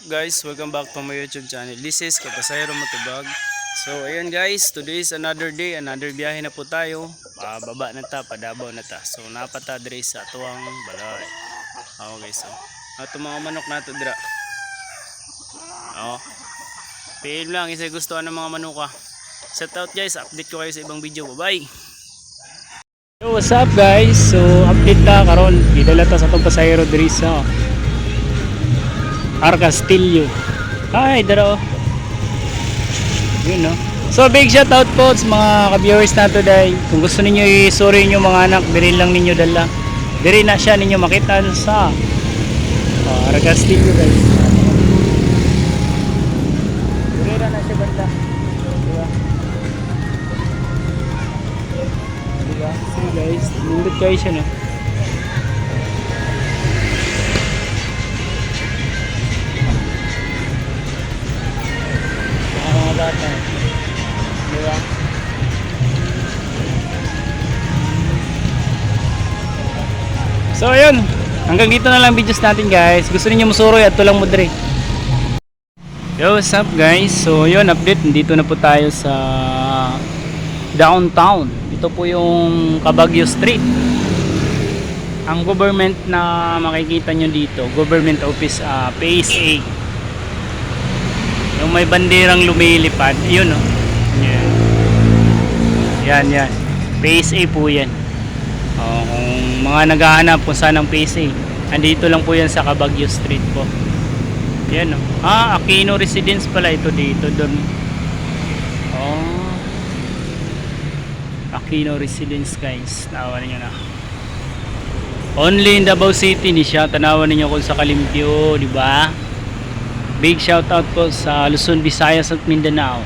guys? Welcome back to my YouTube channel. This is Kapasayro Matubag. So ayan guys, today is another day, another biyahe na po tayo. Baba na ta, padabaw na ta. So napata dre sa tuwang balay. Okay, so ato mga manok nato dira. PM lang isa gusto ng mga manuka. Shout out guys, update ko kayo sa ibang video. Bye. Yo, what's up guys? So update ta karon. Gidala ta sa tong pasayro diri sa Castillo. Hi, daro. Yun no. So big shout out po sa mga ka-viewers na today. Kung gusto niyo i-sorry niyo mga anak, diri lang ninyo dala. Diri na siya ninyo makita sa Castillo guys. Diri na siya banda. Diba? Diba? See guys, lindot kayo siya no. Bata. Diba? So ayun, hanggang dito na lang videos natin guys. Gusto niyo musuroy at tulang mo dire. Yo, what's up guys? So yun, update, dito na po tayo sa downtown. Ito po yung Cabagyo Street. Ang government na makikita nyo dito, government office, PSA. Yung may banderang lumilipad, yun o. Yan. PSA po yan. Kung mga naghahanap kung saan ang PSA, andito lang po yan sa Cabagyo Street po. Yan o. Aquino Residence pala ito dito doon. Aquino Residence guys. Tanawan niyo na. Only in Davao City ni siya. Tanawan niyo kung sa Kalimpyo, di ba? Big shout out po sa Luzon, Visayas at Mindanao.